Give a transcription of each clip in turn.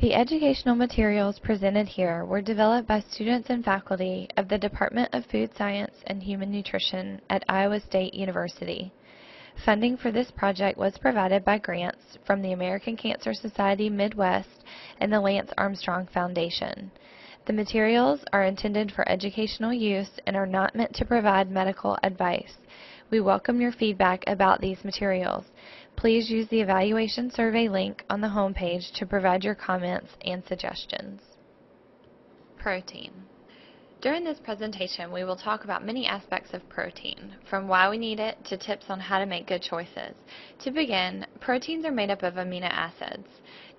The educational materials presented here were developed by students and faculty of the Department of Food Science and Human Nutrition at Iowa State University. Funding for this project was provided by grants from the American Cancer Society Midwest and the Lance Armstrong Foundation. The materials are intended for educational use and are not meant to provide medical advice. We welcome your feedback about these materials. Please use the evaluation survey link on the homepage to provide your comments and suggestions. Protein. During this presentation, we will talk about many aspects of protein, from why we need it to tips on how to make good choices. To begin, proteins are made up of amino acids.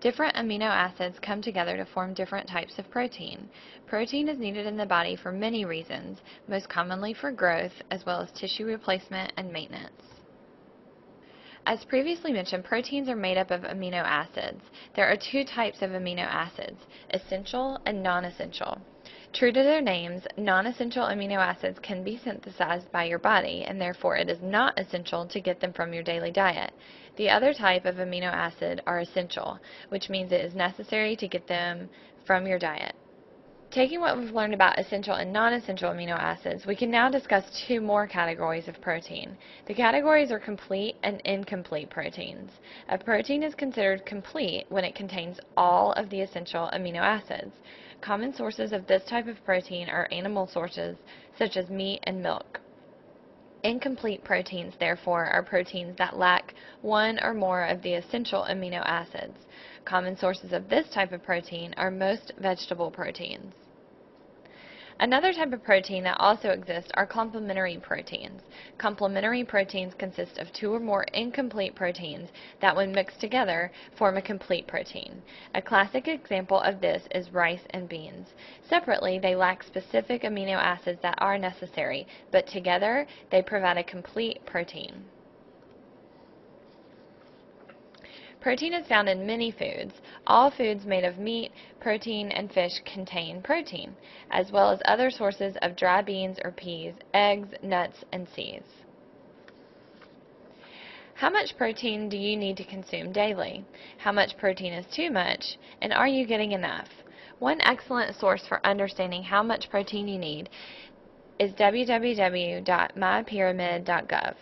Different amino acids come together to form different types of protein. Protein is needed in the body for many reasons, most commonly for growth, as well as tissue replacement and maintenance. As previously mentioned, proteins are made up of amino acids. There are two types of amino acids, essential and non-essential. True to their names, non-essential amino acids can be synthesized by your body, and therefore it is not essential to get them from your daily diet. The other type of amino acid are essential, which means it is necessary to get them from your diet. Taking what we've learned about essential and non-essential amino acids, we can now discuss two more categories of protein. The categories are complete and incomplete proteins. A protein is considered complete when it contains all of the essential amino acids. Common sources of this type of protein are animal sources, such as meat and milk. Incomplete proteins, therefore, are proteins that lack one or more of the essential amino acids. Common sources of this type of protein are most vegetable proteins. Another type of protein that also exists are complementary proteins. Complementary proteins consist of two or more incomplete proteins that, when mixed together, form a complete protein. A classic example of this is rice and beans. Separately, they lack specific amino acids that are necessary, but together they provide a complete protein. Protein is found in many foods. All foods made of meat, protein, and fish contain protein, as well as other sources of dry beans or peas, eggs, nuts, and seeds. How much protein do you need to consume daily? How much protein is too much? And are you getting enough? One excellent source for understanding how much protein you need is www.mypyramid.gov.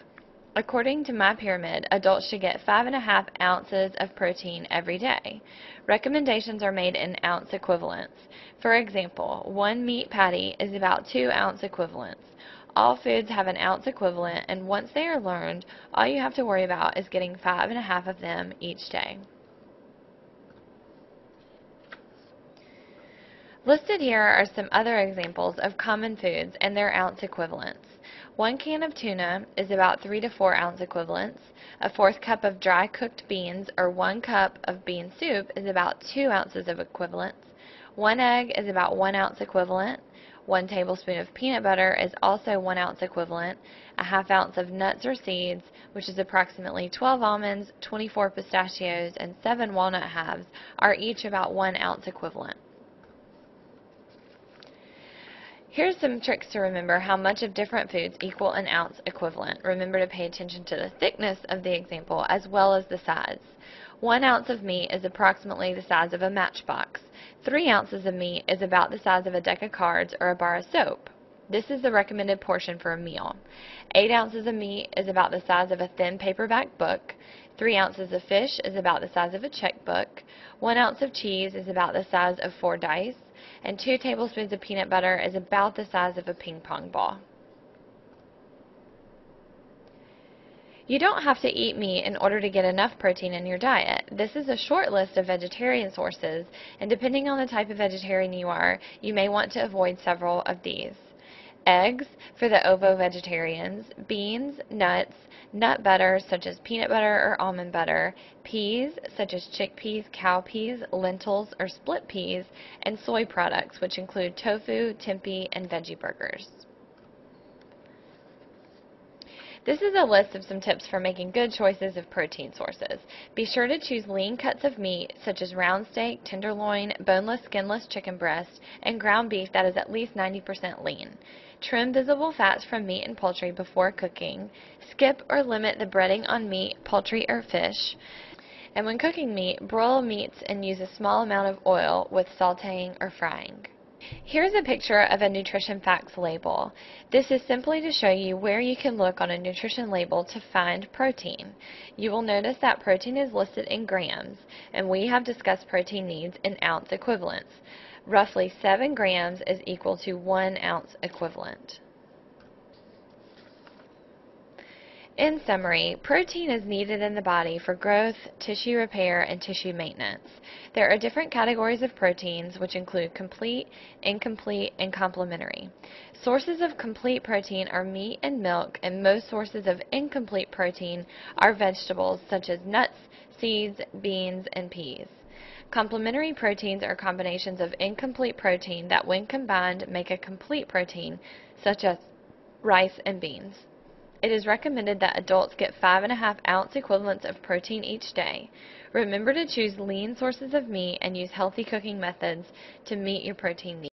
According to MyPyramid, adults should get 5.5 ounces of protein every day. Recommendations are made in ounce equivalents. For example, one meat patty is about 2 ounce equivalents. All foods have an ounce equivalent, and once they are learned, all you have to worry about is getting 5.5 of them each day. Listed here are some other examples of common foods and their ounce equivalents. 1 can of tuna is about 3 to 4 ounce equivalents. A 1/4 cup of dry cooked beans or 1 cup of bean soup is about 2 ounces of equivalents. 1 egg is about 1 ounce equivalent. 1 tablespoon of peanut butter is also 1 ounce equivalent. A 1/2 ounce of nuts or seeds, which is approximately 12 almonds, 24 pistachios, and 7 walnut halves, are each about 1 ounce equivalent. Here's some tricks to remember how much of different foods equal an ounce equivalent. Remember to pay attention to the thickness of the example as well as the size. 1 ounce of meat is approximately the size of a matchbox. 3 ounces of meat is about the size of a deck of cards or a bar of soap. This is the recommended portion for a meal. 8 ounces of meat is about the size of a thin paperback book. 3 ounces of fish is about the size of a checkbook. 1 ounce of cheese is about the size of 4 dice. And 2 tablespoons of peanut butter is about the size of a ping pong ball. You don't have to eat meat in order to get enough protein in your diet. This is a short list of vegetarian sources, and depending on the type of vegetarian you are, you may want to avoid several of these. Eggs for the ovo-vegetarians, beans, nuts, nut butter such as peanut butter or almond butter, peas such as chickpeas, cowpeas, lentils, or split peas, and soy products which include tofu, tempeh, and veggie burgers. This is a list of some tips for making good choices of protein sources. Be sure to choose lean cuts of meat such as round steak, tenderloin, boneless, skinless chicken breast, and ground beef that is at least 90% lean. Trim visible fats from meat and poultry before cooking. Skip or limit the breading on meat, poultry, or fish. And when cooking meat, broil meats and use a small amount of oil with sautéing or frying. Here's a picture of a nutrition facts label. This is simply to show you where you can look on a nutrition label to find protein. You will notice that protein is listed in grams, and we have discussed protein needs in ounce equivalents. Roughly 7 grams is equal to 1 ounce equivalent. In summary, protein is needed in the body for growth, tissue repair, and tissue maintenance. There are different categories of proteins, which include complete, incomplete, and complementary. Sources of complete protein are meat and milk, and most sources of incomplete protein are vegetables such as nuts, seeds, beans, and peas. Complementary proteins are combinations of incomplete protein that, when combined, make a complete protein, such as rice and beans. It is recommended that adults get 5.5 ounce equivalents of protein each day. Remember to choose lean sources of meat and use healthy cooking methods to meet your protein needs.